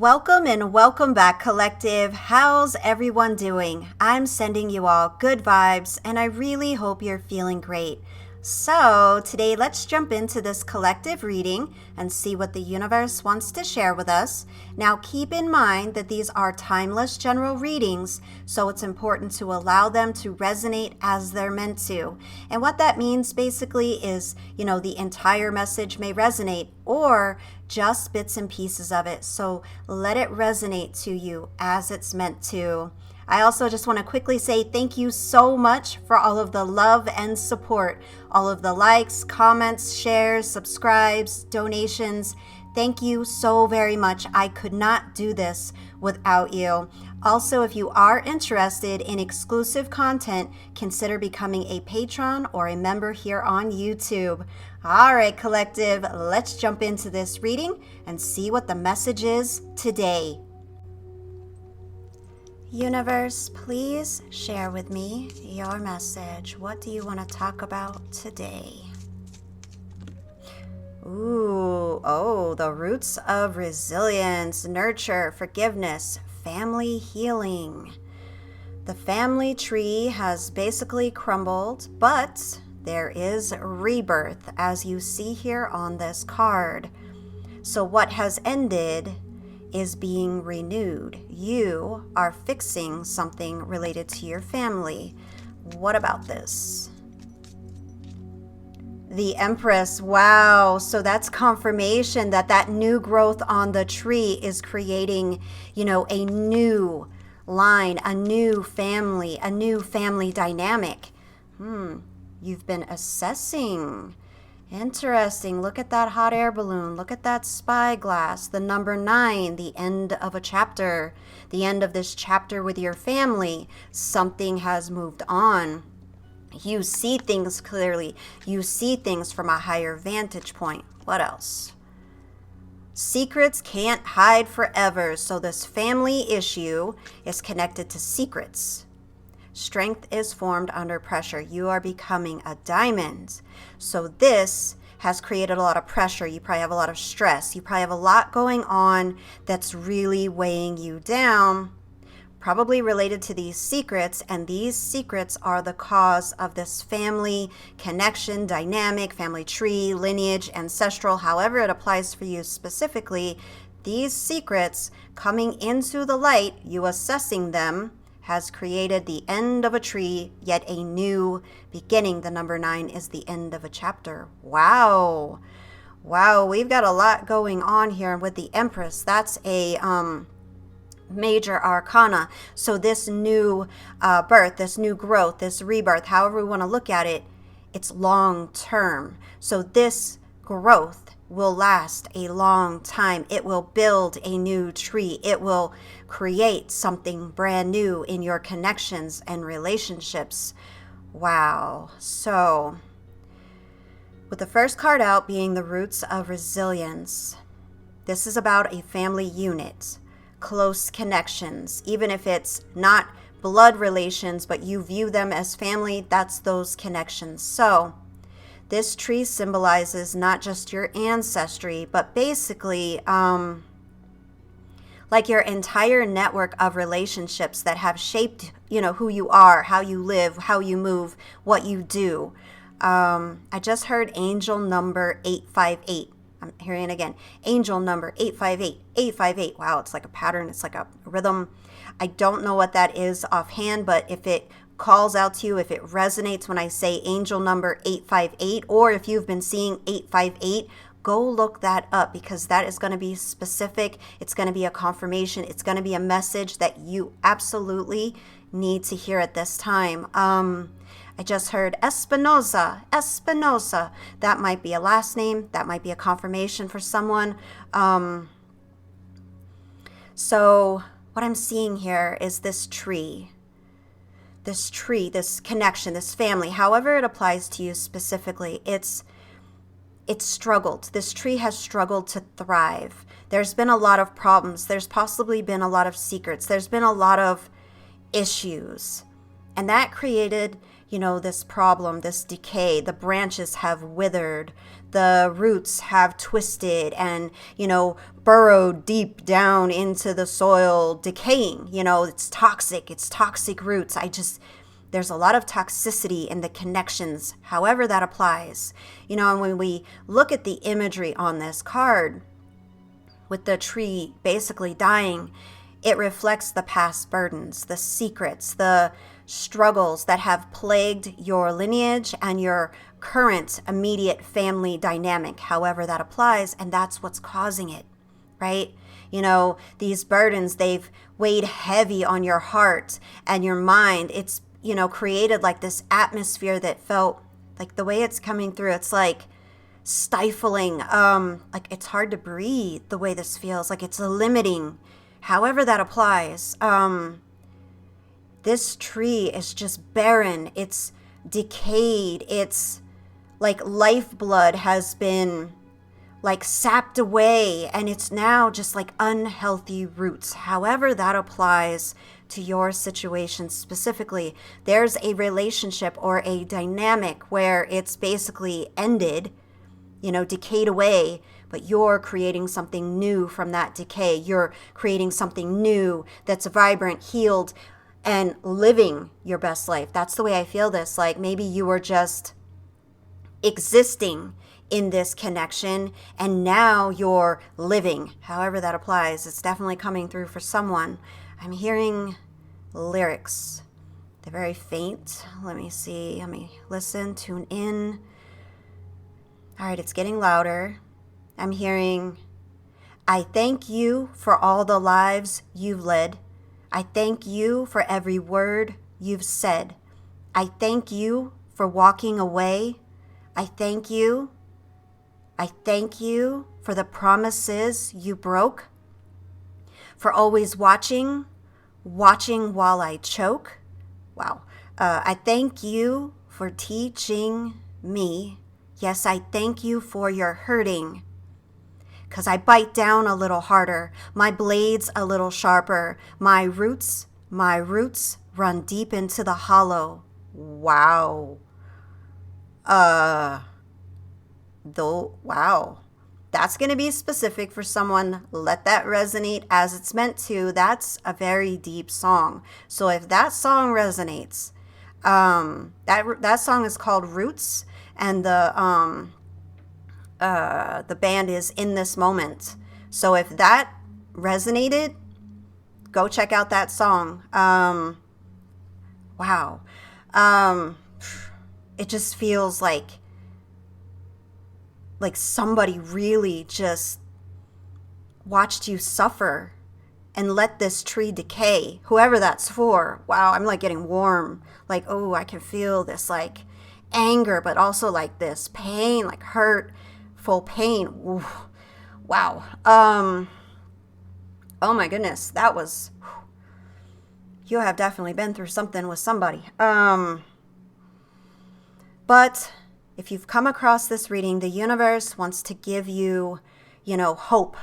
Welcome and welcome back, collective. How's everyone doing? I'm sending you all good vibes, and I really hope you're feeling great. So today, let's jump into this collective reading and see what the universe wants to share with us. Now, keep in mind that these are timeless general readings, so it's important to allow them to resonate as they're meant to. And what that means basically is, the entire message may resonate or just bits and pieces of it. So let it resonate to you as it's meant to. I also just want to quickly say thank you so much for all of the love and support, all of the likes, comments, shares, subscribes, donations. Thank you so very much. I could not do this without you. Also, if you are interested in exclusive content, consider becoming a patron or a member here on YouTube. All right, collective, let's jump into this reading and see what the message is today. Universe, please share with me your message. What do you want to talk about today? The roots of resilience, nurture, forgiveness, family healing. The family tree has basically crumbled, but there is rebirth, as you see here on this card. So what has ended is being renewed. You are fixing something related to your family. What about this? The Empress. Wow. So that's confirmation that new growth on the tree is creating, a new line, a new family dynamic. You've been assessing. Interesting. Look at that hot air balloon. Look at that spyglass. The number 9, the end of a chapter. The end of this chapter with your family. Something has moved on. You see things clearly. You see things from a higher vantage point. What else? Secrets can't hide forever. So this family issue is connected to secrets. Strength is formed under pressure. You are becoming a diamond. So this has created a lot of pressure. You probably have a lot of stress. You probably have a lot going on that's really weighing you down, probably related to these secrets. And these secrets are the cause of this family connection, dynamic, family tree, lineage, ancestral, however it applies for you specifically. These secrets coming into the light, you assessing them, has created the end of a tree, yet a new beginning. The number 9 is the end of a chapter. Wow, we've got a lot going on here with the Empress. That's a major arcana. So this new birth, this new growth, this rebirth, however we want to look at it, it's long term. So this growth will last a long time. It will build a new tree. It will create something brand new in your connections and relationships. Wow. So with the first card out being the roots of resilience, this is about a family unit, close connections. Even if it's not blood relations, but you view them as family, that's those connections. So this tree symbolizes not just your ancestry, but basically like your entire network of relationships that have shaped, who you are, how you live, how you move, what you do. I just heard angel number 858. I'm hearing it again. Angel number 858, 858. Wow, it's like a pattern. It's like a rhythm. I don't know what that is offhand, but if it calls out to you, if it resonates when I say angel number 858, or if you've been seeing 858, go look that up, because that is going to be specific. It's going to be a confirmation. It's going to be a message that you absolutely need to hear at this time. I just heard Espinosa. That might be a last name. That might be a confirmation for someone. So what I'm seeing here is this tree, this connection, this family, however it applies to you specifically. It's struggled. This tree has struggled to thrive. There's been a lot of problems. There's possibly been a lot of secrets. There's been a lot of issues. And that created, this problem, this decay. The branches have withered, the roots have twisted and, burrowed deep down into the soil, decaying. It's toxic roots. There's a lot of toxicity in the connections, however that applies. And when we look at the imagery on this card, with the tree basically dying, it reflects the past burdens, the secrets, the struggles that have plagued your lineage and your current immediate family dynamic, however that applies, and that's what's causing it, right? These burdens, they've weighed heavy on your heart and your mind. It's, created like this atmosphere that felt like, the way it's coming through, it's like stifling, like it's hard to breathe the way this feels, like it's limiting, however that applies. This tree is just barren, it's decayed, it's like lifeblood has been like sapped away, and it's now just like unhealthy roots, however that applies to your situation specifically. There's a relationship or a dynamic where it's basically ended, decayed away, but you're creating something new from that decay. You're creating something new that's vibrant, healed, and living your best life. That's the way I feel this. Like maybe you were just existing in this connection and now you're living, however that applies. It's definitely coming through for someone. I'm hearing lyrics. They're very faint. Let me see. Let me listen, tune in. All right, it's getting louder. I'm hearing, I thank you for all the lives you've led. I thank you for every word you've said. I thank you for walking away. I thank you. I thank you for the promises you broke, for always watching while I choke. Wow. I thank you for teaching me. Yes, I thank you for your hurting, 'cause I bite down a little harder, my blades a little sharper, my roots run deep into the hollow. Wow. Wow. That's going to be specific for someone. Let that resonate as it's meant to. That's a very deep song. So if that song resonates, that song is called Roots, and the band is In This Moment. So if that resonated, go check out that song. Wow. It just feels like somebody really just watched you suffer and let this tree decay, whoever that's for. Wow, I'm like getting warm. Like, oh, I can feel this like anger, but also like this pain, like hurtful pain. Ooh, wow. Oh my goodness, you have definitely been through something with somebody. But if you've come across this reading, the universe wants to give you, hope,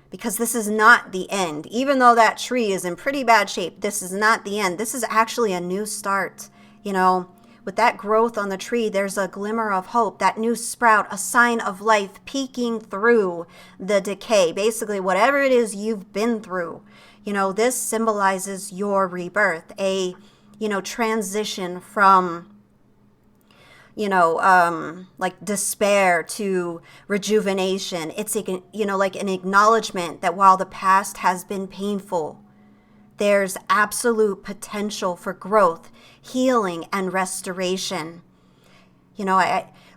because this is not the end. Even though that tree is in pretty bad shape, this is not the end. This is actually a new start. With that growth on the tree, there's a glimmer of hope, that new sprout, a sign of life peeking through the decay. Basically, whatever it is you've been through, this symbolizes your rebirth, a, transition from like despair to rejuvenation. It's like an acknowledgement that while the past has been painful, there's absolute potential for growth, healing, and restoration.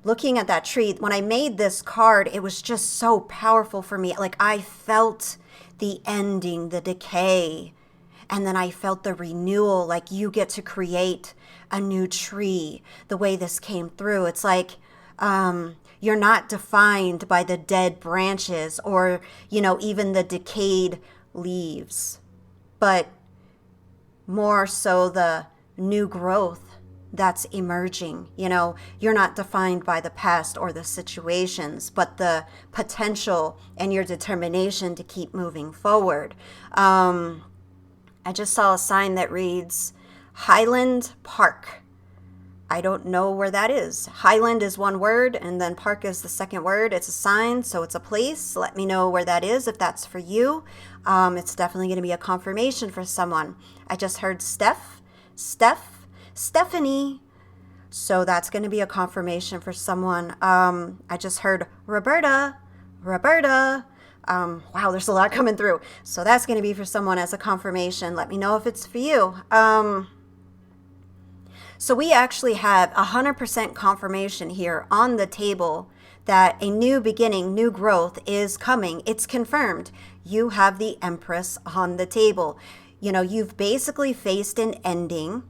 Looking at that tree, when I made this card, it was just so powerful for me. Like I felt the ending, the decay, and then I felt the renewal, like you get to create a new tree the way this came through. It's like you're not defined by the dead branches or, even the decayed leaves, but more so the new growth that's emerging. You're not defined by the past or the situations, but the potential and your determination to keep moving forward. I just saw a sign that reads Highland Park. I don't know where that is. Highland is one word, and then park is the second word. It's a sign, so it's a place. Let me know where that is if that's for you. It's definitely going to be a confirmation for someone. I just heard Stephanie. So that's going to be a confirmation for someone. I just heard Roberta. Wow, there's a lot coming through. So that's going to be for someone as a confirmation. Let me know if it's for you. So we actually have 100% confirmation here on the table that a new beginning, new growth is coming. It's confirmed. You have the Empress on the table. You know, you've basically faced an ending,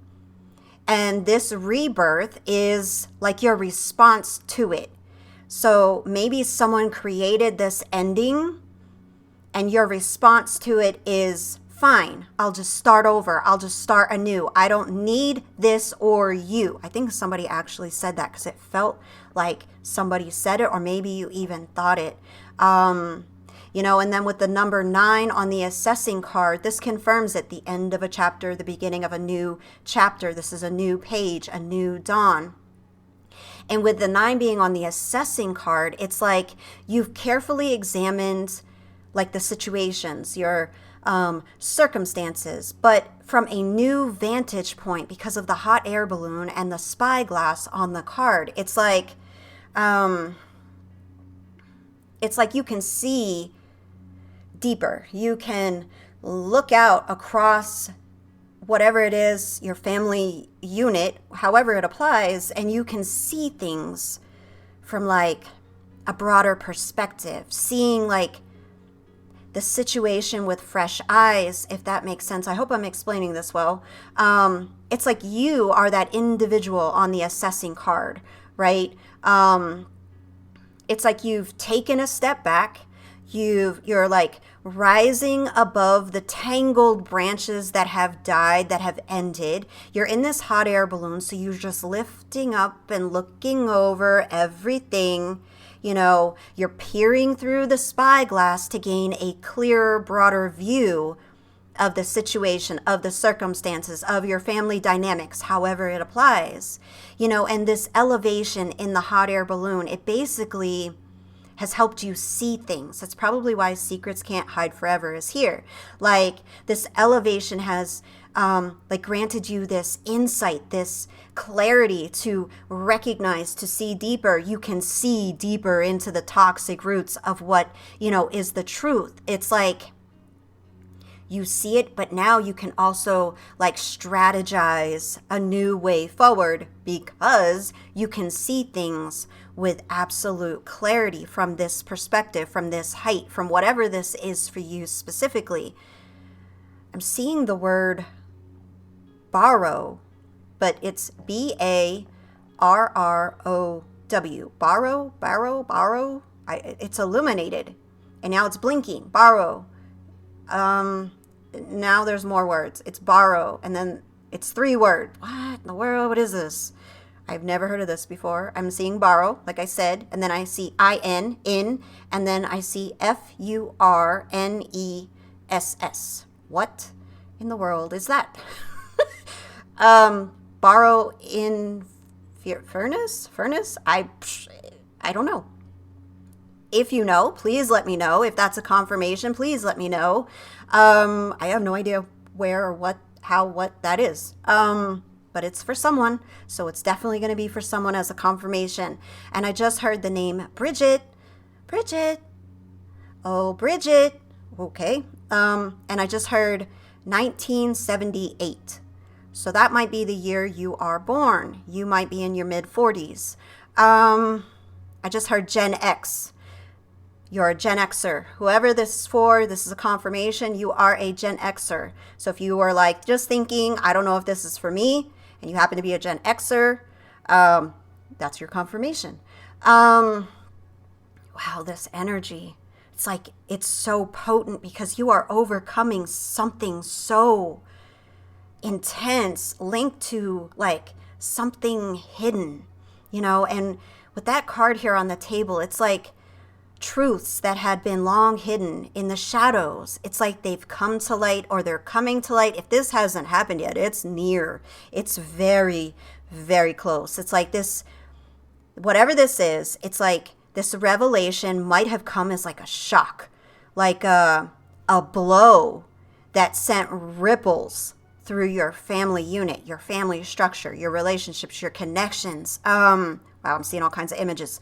and this rebirth is like your response to it. So maybe someone created this ending, and your response to it is, fine, I'll just start over. I'll just start anew. I don't need this or you. I think somebody actually said that because it felt like somebody said it, or maybe you even thought it. You know, and then with the number 9 on the assessing card, this confirms at the end of a chapter, the beginning of a new chapter. This is a new page, a new dawn. And with the 9 being on the assessing card, it's like you've carefully examined like the situations, your circumstances, but from a new vantage point because of the hot air balloon and the spyglass on the card. It's like you can see deeper. You can look out across whatever it is, your family unit, however it applies, and you can see things from like a broader perspective, seeing like the situation with fresh eyes, if that makes sense. I hope I'm explaining this well. It's like you are that individual on the assessing card, right? It's like you've taken a step back. You're like rising above the tangled branches that have died, that have ended. You're in this hot air balloon, so you're just lifting up and looking over everything. You know, you're peering through the spyglass to gain a clearer, broader view of the situation, of the circumstances, of your family dynamics, however it applies. You know, and this elevation in the hot air balloon, it basically has helped you see things. That's probably why Secrets Can't Hide Forever is here. Like, this elevation has like granted you this insight, this clarity to recognize, to see deeper. You can see deeper into the toxic roots of what, you know, is the truth. It's like you see it, but now you can also like strategize a new way forward because you can see things with absolute clarity from this perspective, from this height, from whatever this is for you specifically. I'm seeing the word borrow, but it's B-A-R-R-O-W. Borrow. It's illuminated, and now it's blinking. Borrow. Now there's more words. It's borrow, and then it's 3 words. What in the world? What is this? I've never heard of this before. I'm seeing borrow, like I said, and then I see I-N, in, and then I see F-U-R-N-E-S-S. What in the world is that? Borrow in furnace? I don't know. If you know, please let me know. If that's a confirmation, please let me know. I have no idea where or what that is. But it's for someone, so it's definitely going to be for someone as a confirmation. And I just heard the name Bridget. Oh, Bridget. Okay. And I just heard 1978. So that might be the year you are born. You might be in your mid-40s. I just heard Gen X. You're a Gen Xer. Whoever this is for, this is a confirmation. You are a Gen Xer. So if you are like just thinking, I don't know if this is for me, and you happen to be a Gen Xer, that's your confirmation. Wow, this energy. It's like, it's so potent because you are overcoming something so intense, linked to like something hidden, you know. And with that card here on the table, it's like truths that had been long hidden in the shadows. It's like they've come to light, or they're coming to light. If this hasn't happened yet, it's near. It's very, very close. It's like this, whatever this is, it's like this revelation might have come as like a shock, like a blow that sent ripples through your family unit, your family structure, your relationships, your connections. Wow, I'm seeing all kinds of images.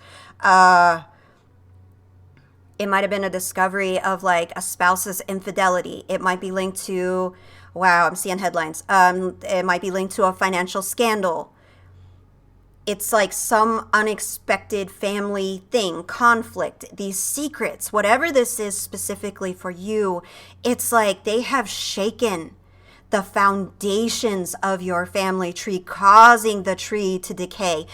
It might have been a discovery of like a spouse's infidelity. It might be linked to, wow, I'm seeing headlines. It might be linked to a financial scandal. It's like some unexpected family thing, conflict, these secrets, whatever this is specifically for you. It's like they have shaken the foundations of your family tree, causing the tree to decay,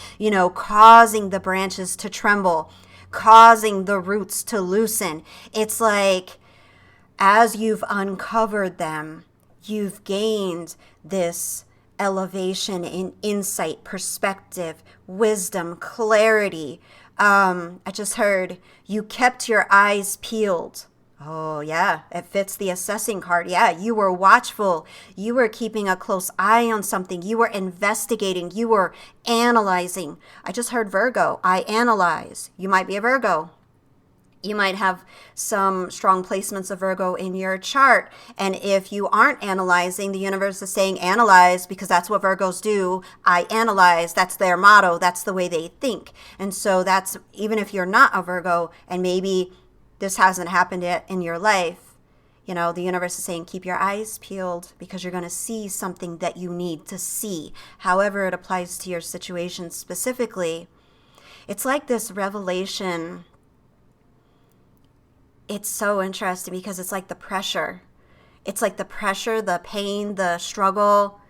causing the branches to tremble, causing the roots to loosen. It's like as you've uncovered them, you've gained this elevation in insight, perspective, wisdom, clarity. I just heard you kept your eyes peeled. Oh, yeah, it fits the assessing card. Yeah, you were watchful. You were keeping a close eye on something. You were investigating. You were analyzing. I just heard Virgo. I analyze. You might be a Virgo. You might have some strong placements of Virgo in your chart. And if you aren't analyzing, the universe is saying analyze, because that's what Virgos do. I analyze. That's their motto. That's the way they think. And so that's, even if you're not a Virgo and maybe this hasn't happened yet in your life, the universe is saying keep your eyes peeled, because you're going to see something that you need to see. However it applies to your situation specifically, it's like this revelation. It's so interesting because it's like the pressure. It's like the pressure, the pain, the struggle,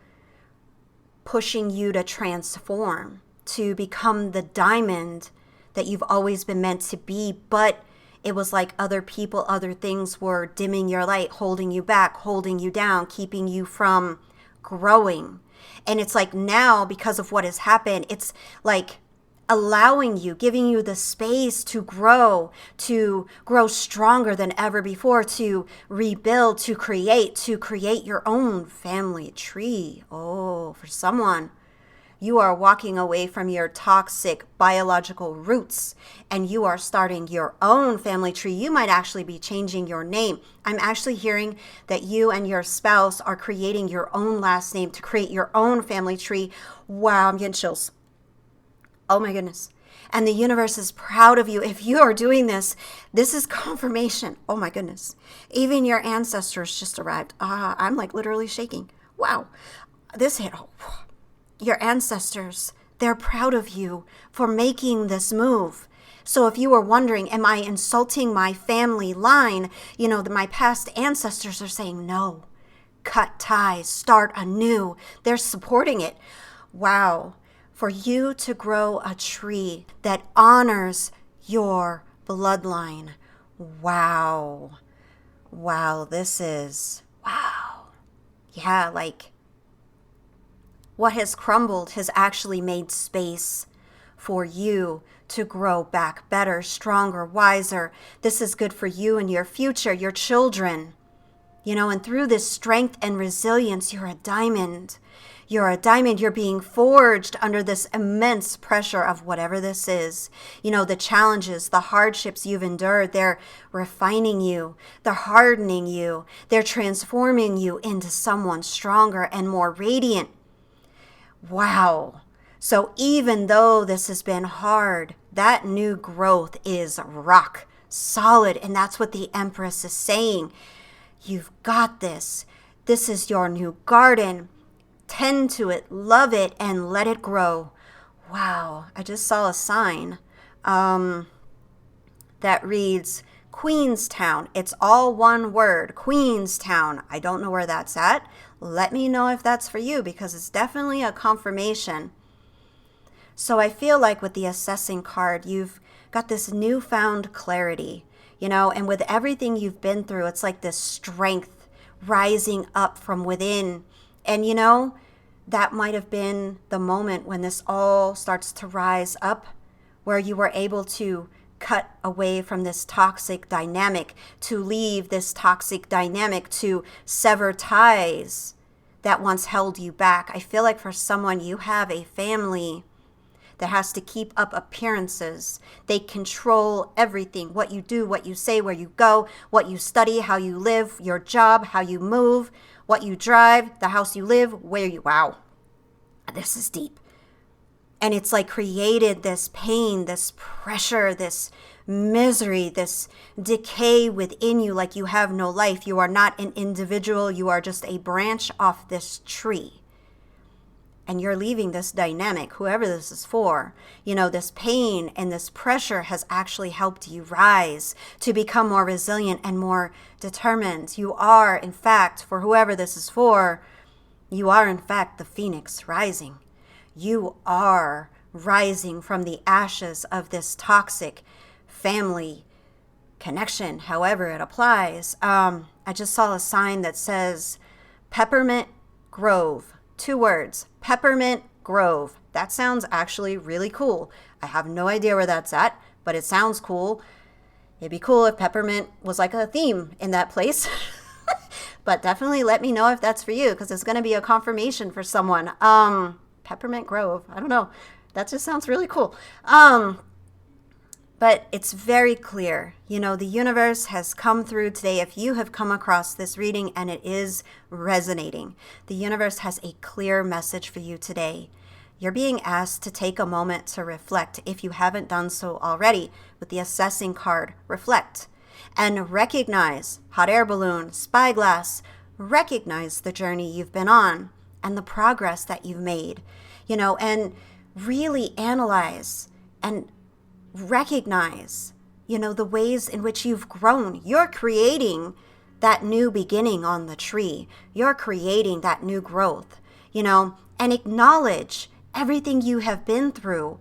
pushing you to transform, to become the diamond that you've always been meant to be. But it was like other people, other things were dimming your light, holding you back, holding you down, keeping you from growing. And it's like now, because of what has happened, it's like allowing you, giving you the space to grow stronger than ever before, to rebuild, to create your own family tree. Oh, for someone, you are walking away from your toxic biological roots and you are starting your own family tree. You might actually be changing your name. I'm actually hearing that you and your spouse are creating your own last name to create your own family tree. Wow, I'm getting chills. Oh my goodness. And the universe is proud of you. If you are doing this, this is confirmation. Oh my goodness. Even your ancestors just arrived. I'm like literally shaking. Wow. This hit. Oh. Your ancestors, they're proud of you for making this move. So if you were wondering, am I insulting my family line? My past ancestors are saying, no, cut ties, start anew. They're supporting it. Wow. For you to grow a tree that honors your bloodline. Wow. Wow, this is, wow. Yeah, like what has crumbled has actually made space for you to grow back better, stronger, wiser. This is good for you and your future, your children. And through this strength and resilience, you're a diamond. You're a diamond. You're being forged under this immense pressure of whatever this is. The challenges, the hardships you've endured, they're refining you. They're hardening you. They're transforming you into someone stronger and more radiant. Wow. So even though this has been hard, that new growth is rock solid. And that's what the Empress is saying. You've got this. This is your new garden. Tend to it, love it, and let it grow. Wow. I just saw a sign that reads Queenstown. It's all one word, Queenstown. I don't know where that's at. Let me know if that's for you, because it's definitely a confirmation. So I feel like with the assessing card, you've got this newfound clarity, and with everything you've been through, it's like this strength rising up from within. And that might have been the moment when this all starts to rise up, where you were able to cut away from this toxic dynamic, to leave this toxic dynamic, to sever ties that once held you back. I feel like for someone, you have a family that has to keep up appearances. They control everything, what you do, what you say, where you go, what you study, how you live, your job, how you move, what you drive, the house you live, where you, wow, this is deep. And it's like created this pain, this pressure, this misery, this decay within you, like you have no life. You are not an individual. You are just a branch off this tree. And you're leaving this dynamic, whoever this is for. You know, this pain and this pressure has actually helped you rise to become more resilient and more determined. You are, in fact, for whoever this is for, you are, in fact, the phoenix rising. You are rising from the ashes of this toxic family connection, however it applies. I just saw a sign that says Peppermint Grove. 2 words, Peppermint Grove. That sounds actually really cool. I have no idea where that's at, but it sounds cool. It'd be cool if peppermint was like a theme in that place. But definitely let me know if that's for you, because it's going to be a confirmation for someone. Peppermint Grove. I don't know. That just sounds really cool. But it's very clear, you know, the universe has come through today. If you have come across this reading and it is resonating, the universe has a clear message for you today. You're being asked to take a moment to reflect, if you haven't done so already, with the assessing card, reflect, and recognize hot air balloon, spyglass, recognize the journey you've been on and the progress that you've made, you know, and really analyze and recognize, you know, the ways in which you've grown. You're creating that new beginning on the tree. You're creating that new growth, you know, and acknowledge everything you have been through.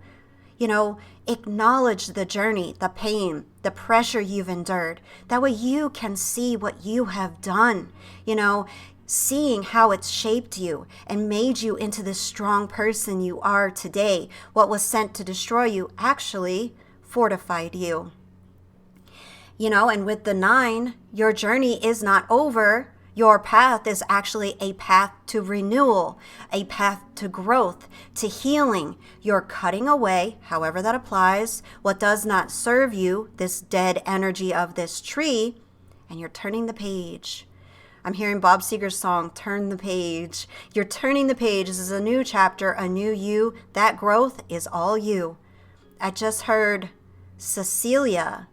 You know, acknowledge the journey, the pain, the pressure you've endured. That way you can see what you have done, you know, seeing how it's shaped you and made you into the strong person you are today. What was sent to destroy you actually fortified you. You know, and with the 9, your journey is not over. Your path is actually a path to renewal, a path to growth, to healing. You're cutting away, however that applies, what does not serve you, this dead energy of this tree, and you're turning the page. I'm hearing Bob Seger's song, Turn the Page. You're turning the page. This is a new chapter, a new you. That growth is all you. I just heard Cecilia.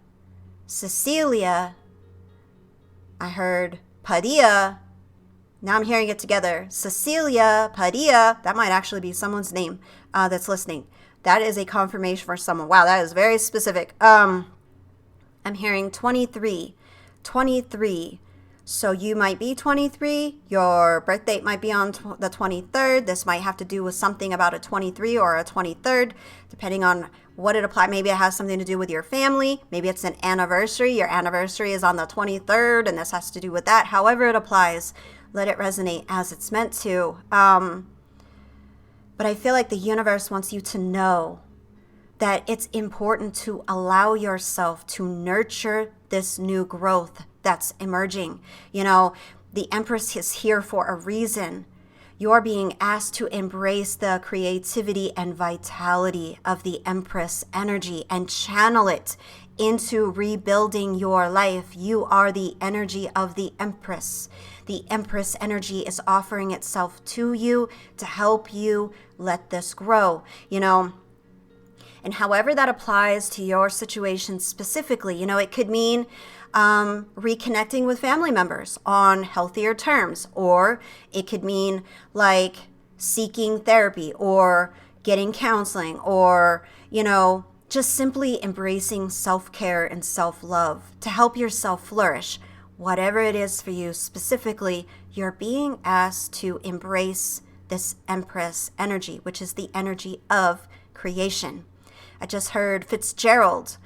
I heard Padilla. Now I'm hearing it together. Cecilia, Padilla. That might actually be someone's name that's listening. That is a confirmation for someone. Wow, that is very specific. I'm hearing 23. So you might be 23. Your birth date might be on the 23rd. This might have to do with something about a 23 or a 23rd, depending on what it applies. Maybe it has something to do with your family. Maybe it's an anniversary. Your anniversary is on the 23rd, and this has to do with that. However it applies, let it resonate as it's meant to. But I feel like the universe wants you to know that it's important to allow yourself to nurture this new growth that's emerging. You know, the Empress is here for a reason. You're being asked to embrace the creativity and vitality of the Empress energy and channel it into rebuilding your life. You are the energy of the Empress. The Empress energy is offering itself to you to help you let this grow, you know. And however that applies to your situation specifically, you know, it could mean reconnecting with family members on healthier terms, or it could mean like seeking therapy or getting counseling, or, you know, just simply embracing self-care and self-love to help yourself flourish. Whatever it is for you specifically, you're being asked to embrace this Empress energy, which is the energy of creation. I just heard Fitzgerald,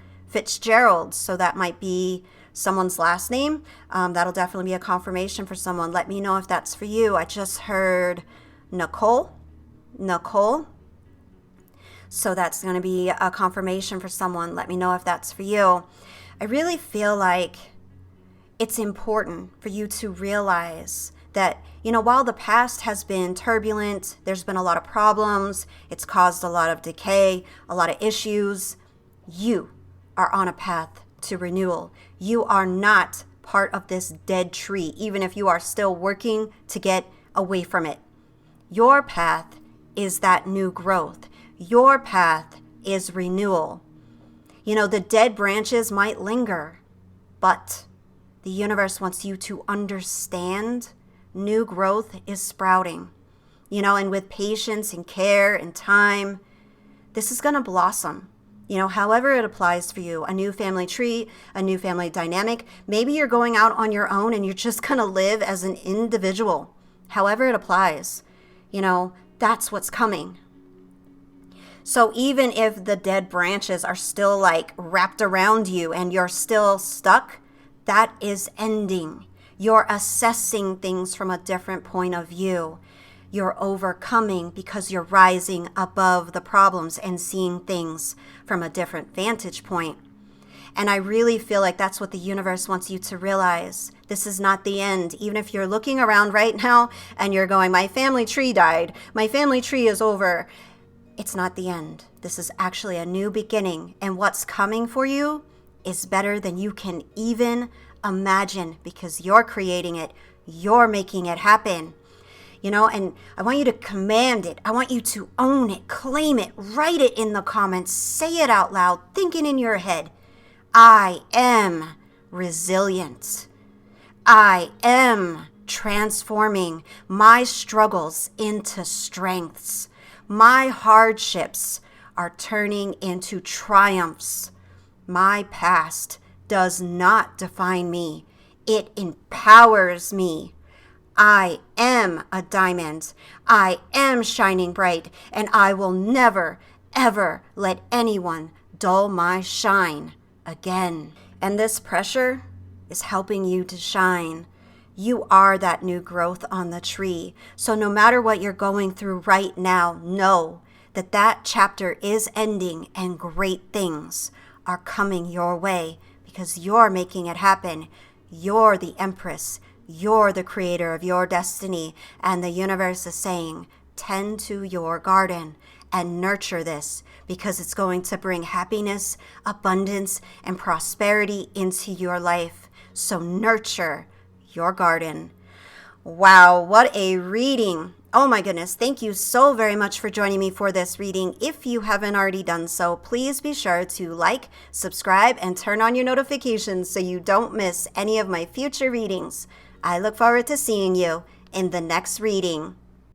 so that might be someone's last name. That'll definitely be a confirmation for someone. Let me know if that's for you. I just heard Nicole. So that's going to be a confirmation for someone. Let me know if that's for you. I really feel like it's important for you to realize that, while the past has been turbulent, there's been a lot of problems, it's caused a lot of decay, a lot of issues, you are on a path to renewal. You are not part of this dead tree, even if you are still working to get away from it. Your path is that new growth. Your path is renewal. The dead branches might linger, but the universe wants you to understand new growth is sprouting. And with patience and care and time, this is going to blossom. However it applies for you, a new family tree, a new family dynamic. Maybe you're going out on your own and you're just going to live as an individual. However it applies, that's what's coming. So even if the dead branches are still like wrapped around you and you're still stuck, that is ending. You're assessing things from a different point of view. You're overcoming because you're rising above the problems and seeing things from a different vantage point. And I really feel like that's what the universe wants you to realize. This is not the end. Even if you're looking around right now and you're going, my family tree died, my family tree is over. It's not the end. This is actually a new beginning. And what's coming for you is better than you can even imagine because you're creating it. You're making it happen. And I want you to command it. I want you to own it, claim it, write it in the comments, say it out loud, think it in your head. I am resilient. I am transforming my struggles into strengths. My hardships are turning into triumphs. My past does not define me. It empowers me. I am a diamond. I am shining bright, and I will never, ever let anyone dull my shine again. And this pressure is helping you to shine. You are that new growth on the tree. So no matter what you're going through right now, know that that chapter is ending and great things are coming your way because you're making it happen. You're the empress. You're the creator of your destiny. And the universe is saying, tend to your garden and nurture this because it's going to bring happiness, abundance, and prosperity into your life. So nurture your garden. Wow, what a reading. Oh my goodness, thank you so very much for joining me for this reading. If you haven't already done so, please be sure to like, subscribe, and turn on your notifications so you don't miss any of my future readings. I look forward to seeing you in the next reading.